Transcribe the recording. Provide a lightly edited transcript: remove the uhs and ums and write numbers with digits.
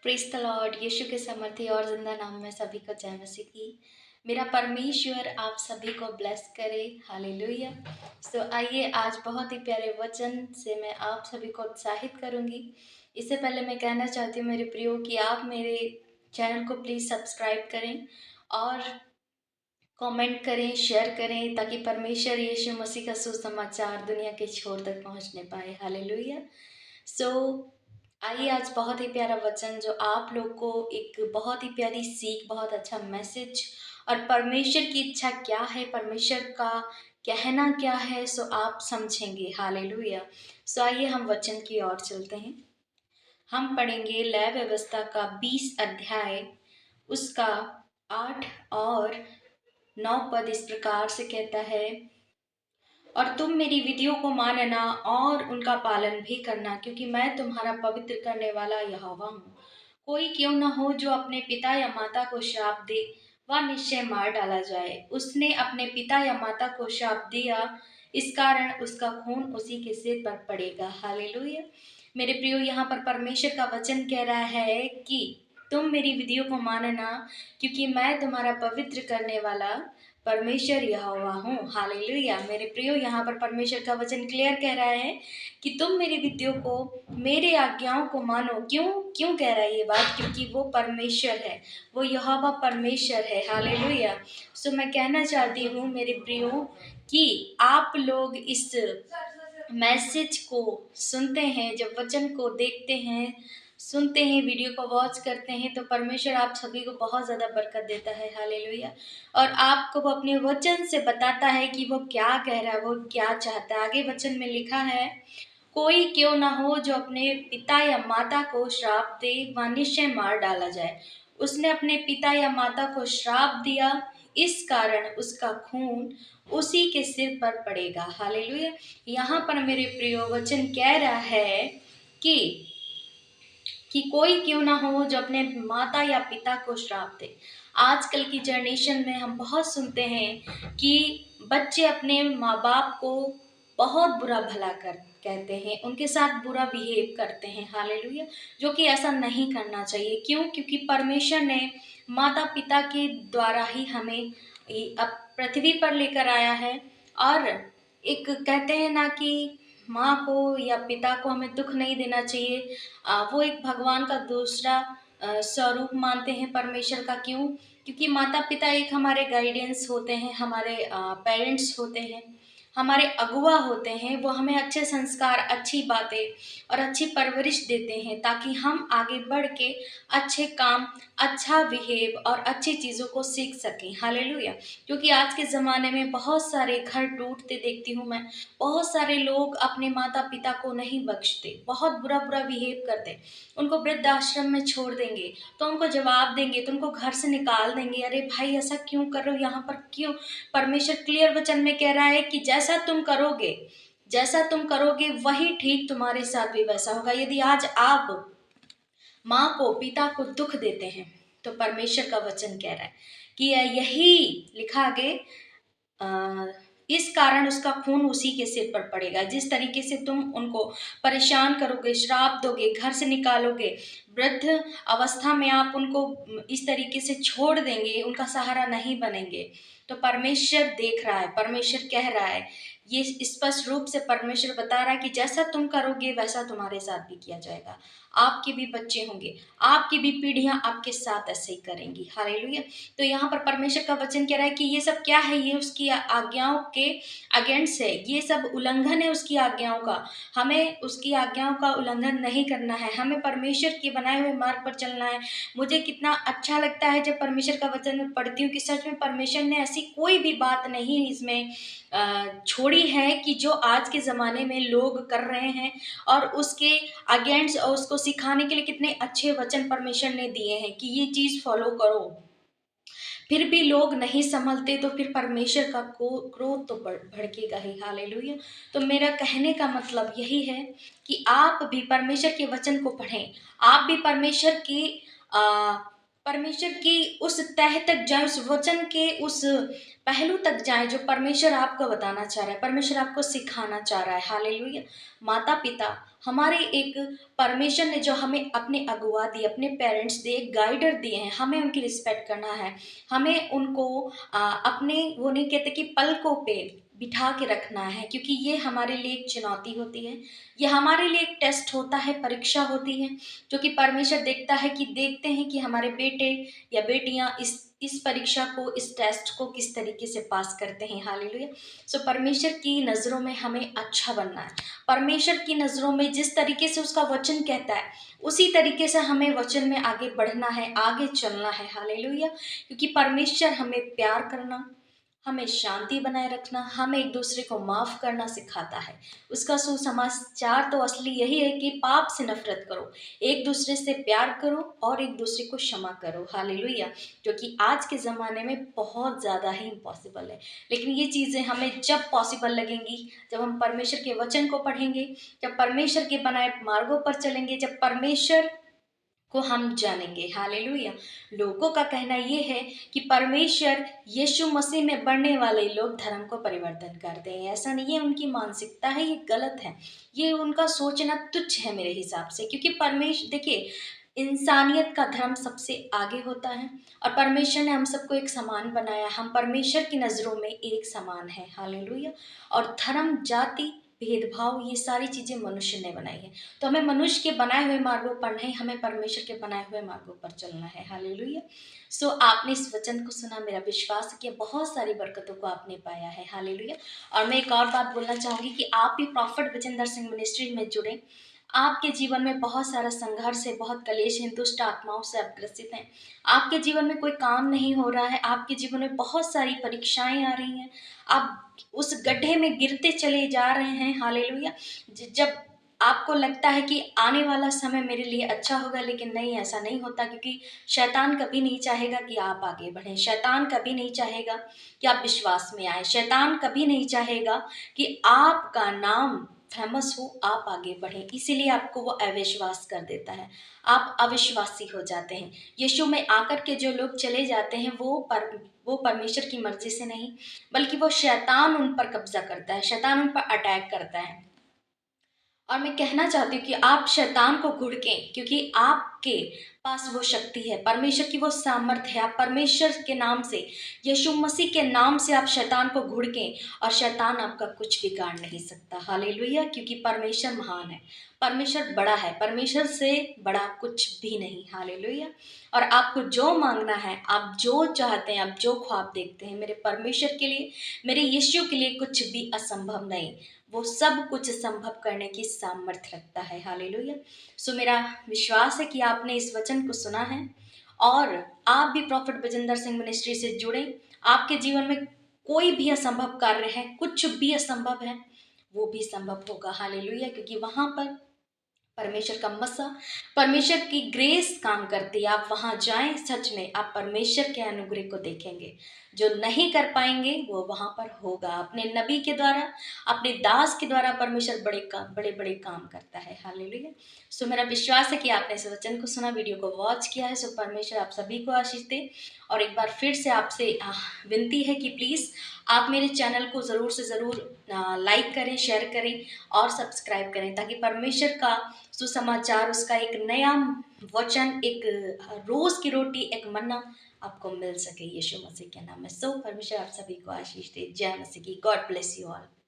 Praise the Lord. यीशु के सामर्थ्य और जिंदा नाम में सभी को जय मसीह की। मेरा परमेश्वर आप सभी को ब्लेस करे। हालेलुया। आइए आज बहुत ही प्यारे वचन से मैं आप सभी को उत्साहित करूंगी। इससे पहले मैं कहना चाहती हूँ मेरे प्रियो कि आप मेरे चैनल को प्लीज़ सब्सक्राइब करें और कमेंट करें, शेयर करें, ताकि परमेश्वर यीशु मसीह का सुसमाचार दुनिया के छोर तक पहुंचने पाए। हालेलुया। आइए आज बहुत ही प्यारा वचन जो आप लोग को एक बहुत ही प्यारी सीख, बहुत अच्छा मैसेज और परमेश्वर की इच्छा क्या है, परमेश्वर का कहना क्या है, आप समझेंगे। हालेलुया। आइए हम वचन की ओर चलते हैं। हम पढ़ेंगे लय व्यवस्था का 20 अध्याय, उसका 8 और 9 पद इस प्रकार से कहता है, और तुम मेरी विधियों को मानना और उनका पालन भी करना, क्योंकि मैं तुम्हारा पवित्र करने वाला यहोवा हूँ। कोई क्यों न हो जो अपने पिता या माता को श्राप दे, वह निश्चय मार डाला जाए। उसने अपने पिता या माता को श्राप दिया, इस कारण उसका खून उसी के सिर पर पड़ेगा। हालेलुया। मेरे प्रियो, यहाँ पर परमेश्वर का वचन कह रहा है कि तुम मेरी विधियों को मानना, क्योंकि मैं तुम्हारा पवित्र करने वाला परमेश्वर यहोवा हूँ। हालेलुया। मेरे प्रियो, यहाँ पर परमेश्वर का वचन क्लियर कह रहा है कि तुम मेरी विधियों को, मेरे आज्ञाओं को मानो। क्यों क्यों कह रहा है ये बात? क्योंकि वो परमेश्वर है, वो यहोवा परमेश्वर है। हालेलुया। मैं कहना चाहती हूँ मेरे प्रियो कि आप लोग इस मैसेज को सुनते हैं, जब वचन को देखते हैं, सुनते हैं, वीडियो को वॉच करते हैं, तो परमेश्वर आप सभी को बहुत ज़्यादा बरकत देता है। हालेलुया। और आपको वो अपने वचन से बताता है कि वो क्या कह रहा है, वो क्या चाहता है। आगे वचन में लिखा है, कोई क्यों ना हो जो अपने पिता या माता को श्राप दे, वह निश्चय मार डाला जाए। उसने अपने पिता या माता को श्राप दिया, इस कारण उसका खून उसी के सिर पर पड़ेगा। हालेलुया। यहाँ पर मेरे प्रियो वचन कह रहा है कि कोई क्यों ना हो जो अपने माता या पिता को श्राप दे। आजकल की जनरेशन में हम बहुत सुनते हैं कि बच्चे अपने माँ बाप को बहुत बुरा भला कहते हैं, उनके साथ बुरा बिहेव करते हैं। हालेलुया। जो कि ऐसा नहीं करना चाहिए। क्यों? क्योंकि परमेश्वर ने माता पिता के द्वारा ही हमें अब पृथ्वी पर लेकर आया है। और एक कहते हैं ना कि माँ को या पिता को हमें दुख नहीं देना चाहिए। वो एक भगवान का दूसरा स्वरूप मानते हैं परमेश्वर का। क्यों? क्योंकि माता पिता एक हमारे गाइडेंस होते हैं, हमारे पेरेंट्स होते हैं, हमारे अगुआ होते हैं। वो हमें अच्छे संस्कार, अच्छी बातें और अच्छी परवरिश देते हैं, ताकि हम आगे बढ़ के अच्छे काम, अच्छा बिहेव और अच्छी चीज़ों को सीख सकें। हालेलुया। क्योंकि आज के ज़माने में बहुत सारे घर टूटते देखती हूँ मैं। बहुत सारे लोग अपने माता पिता को नहीं बख्शते, बहुत बुरा बुरा बिहेव करते। उनको वृद्धाश्रम में छोड़ देंगे तो उनको जवाब देंगे, तो उनको घर से निकाल देंगे। अरे भाई, ऐसा क्यों कर रहे हो? यहाँ पर क्यों? परमेश्वर क्लियर वचन में कह रहा है कि जैसा तुम करोगे वही ठीक तुम्हारे साथ भी वैसा होगा। यदि आज आप माँ को, पिता को दुख देते हैं, तो परमेश्वर का वचन कह रहा है कि यही लिखा आगे, इस कारण उसका खून उसी के सिर पर पड़ेगा। जिस तरीके से तुम उनको परेशान करोगे, श्राप दोगे, घर से निकालोगे, वृद्ध अवस्था में आप उनको इस तरीके से छोड़ देंगे, उनका सहारा नहीं बनेंगे, तो परमेश्वर देख रहा है, परमेश्वर कह रहा है, ये स्पष्ट रूप से परमेश्वर बता रहा है कि जैसा तुम करोगे वैसा तुम्हारे साथ भी किया जाएगा। आपके भी बच्चे होंगे, आपकी भी पीढ़ियां आपके साथ ऐसे ही करेंगी। हालेलुया। तो यहाँ पर परमेश्वर का वचन कह रहा है कि ये सब क्या है? ये उसकी आज्ञाओं के अगेंस्ट है, ये सब उल्लंघन है उसकी आज्ञाओं का। हमें उसकी आज्ञाओं का उल्लंघन नहीं करना है, हमें परमेश्वर के बनाए हुए मार्ग पर चलना है। मुझे कितना अच्छा लगता है जब परमेश्वर का वचन में पढ़ती हूँ कि सच में परमेश्वर ने ऐसी कोई भी बात नहीं इसमें छोड़ी है कि जो आज के ज़माने में लोग कर रहे हैं, और उसके अगेंस्ट और उसको सिखाने के लिए कितने अच्छे वचन परमेश्वर ने दिए हैं कि ये चीज़ फॉलो करो। फिर भी लोग नहीं संभलते, तो फिर परमेश्वर का क्रोध तो भड़केगा ही। हालेलुया। तो मेरा कहने का मतलब यही है कि आप भी परमेश्वर के वचन को पढ़ें, आप भी परमेश्वर की उस तह तक जाएँ, उस वचन के उस पहलू तक जाएँ जो परमेश्वर आपको बताना चाह रहा है, परमेश्वर आपको सिखाना चाह रहा है। हालेलुया! माता-पिता हमारे एक परमेश्वर ने जो हमें अपने अगुआ दिए, अपने पेरेंट्स दिए, गाइडर दिए हैं, हमें उनकी रिस्पेक्ट करना है। हमें उनको अपने वो नहीं कहते कि पलकों पे बिठा के रखना है, क्योंकि ये हमारे लिए एक चुनौती होती है। ये हमारे लिए एक टेस्ट होता है, परीक्षा होती है, जो कि परमेश्वर देखते हैं कि हमारे बेटे या बेटियाँ इस परीक्षा को, इस टेस्ट को किस तरीके से पास करते हैं। हालेलुया! सो परमेश्वर की नज़रों में हमें अच्छा बनना है। परमेश्वर की नज़रों में जिस तरीके से उसका वचन कहता है, उसी तरीके से हमें वचन में आगे बढ़ना है, आगे चलना है। हालेलुया! क्योंकि परमेश्वर हमें प्यार करना, हमें शांति बनाए रखना, हमें एक दूसरे को माफ़ करना सिखाता है। उसका सुसमाचार तो असली यही है कि पाप से नफ़रत करो, एक दूसरे से प्यार करो और एक दूसरे को क्षमा करो। हालेलुया! जो कि आज के ज़माने में बहुत ज़्यादा ही इम्पॉसिबल है। लेकिन ये चीज़ें हमें जब पॉसिबल लगेंगी, जब हम परमेश्वर के वचन को पढ़ेंगे, जब परमेश्वर के बनाए मार्गों पर चलेंगे, जब परमेश्वर को हम जानेंगे। हालेलुया! लोगों का कहना ये है कि परमेश्वर यीशु मसीह में बढ़ने वाले लोग धर्म को परिवर्तन करते हैं। ऐसा नहीं है, उनकी मानसिकता है, ये गलत है। ये उनका सोचना तुच्छ है मेरे हिसाब से, क्योंकि देखिए, इंसानियत का धर्म सबसे आगे होता है और परमेश्वर ने हम सबको एक समान बनाया। हम परमेश्वर की नज़रों में एक समान हैं। हालेलुया! और धर्म, जाति, भेदभाव, ये सारी चीज़ें मनुष्य ने बनाई है। तो हमें मनुष्य के बनाए हुए मार्गों पर नहीं, हमें परमेश्वर के बनाए हुए मार्गों पर चलना है। हालेलुया! सो आपने इस वचन को सुना, मेरा विश्वास है कि बहुत सारी बरकतों को आपने पाया है। हालेलुया! और मैं एक और बात बोलना चाहूँगी कि आप भी प्रॉफिट विजेंदर सिंह मिनिस्ट्री में जुड़ें। आपके जीवन में बहुत सारा संघर्ष है, बहुत कलेश है, दुष्ट आत्माओं से आप ग्रसित हैं। आपके जीवन में कोई काम नहीं हो रहा है, आपके जीवन में बहुत सारी परीक्षाएँ आ रही हैं, आप उस गड्ढे में गिरते चले जा रहे हैं। हालेलुया! जब आपको लगता है कि आने वाला समय मेरे लिए अच्छा होगा, लेकिन नहीं, ऐसा नहीं होता, क्योंकि शैतान कभी नहीं चाहेगा कि आप आगे बढ़ें। शैतान कभी नहीं चाहेगा कि आप विश्वास में आएँ। शैतान कभी नहीं चाहेगा कि आपका नाम फेमस हो, आप आगे बढ़ें। इसीलिए आपको वो अविश्वास कर देता है। आप अविश्वासी हो जाते हैं। यीशु में आकर के जो लोग चले जाते हैं, वो परमेश्वर की मर्ज़ी से नहीं, बल्कि वो शैतान उन पर कब्ज़ा करता है, शैतान उन पर अटैक करता है। और मैं कहना चाहती हूँ कि आप शैतान को घुड़कें, क्योंकि आपके पास वो शक्ति है, परमेश्वर की वो सामर्थ्य है। आप परमेश्वर के नाम से, यीशु मसीह के नाम से आप शैतान को घुड़कें और शैतान आपका कुछ बिगाड़ नहीं सकता। हालेलुया! क्योंकि परमेश्वर महान है, परमेश्वर बड़ा है, परमेश्वर से बड़ा कुछ भी नहीं। हालेलुया! और आपको जो माँगना है, आप जो चाहते हैं, आप जो ख्वाब देखते हैं, मेरे परमेश्वर के लिए, मेरे यीशु के लिए कुछ भी असंभव नहीं। वो सब कुछ संभव करने की सामर्थ्य रखता है। हालेलुया! सो मेरा विश्वास है कि आपने इस वचन को सुना है और आप भी प्रॉफिट बजिंदर सिंह मिनिस्ट्री से जुड़ें। आपके जीवन में कोई भी असंभव कार्य है, कुछ भी असंभव है, वो भी संभव होगा। हालेलुया! क्योंकि वहाँ पर परमेश्वर का मसा, परमेश्वर की ग्रेस काम करती है। आप वहाँ जाएँ, सच में आप परमेश्वर के अनुग्रह को देखेंगे। जो नहीं कर पाएँगे वो वहाँ पर होगा। अपने नबी के द्वारा, अपने दास के द्वारा परमेश्वर बड़े-बड़े काम करता है। हालेलुया! सो मेरा विश्वास है कि आपने इस वचन को सुना, वीडियो को वॉच किया है। सो परमेश्वर आप सभी को आशीष दे। और एक बार फिर से आपसे विनती है कि प्लीज़ आप मेरे चैनल को ज़रूर से ज़रूर लाइक करें, शेयर करें और सब्सक्राइब करें, ताकि परमेश्वर का सुसमाचार, उसका एक नया वचन, एक रोज़ की रोटी, एक मन्ना आपको मिल सके यीशु मसीह के नाम में। सो परमेश्वर आप सभी को आशीष दे। जय मसीह की। God bless you all.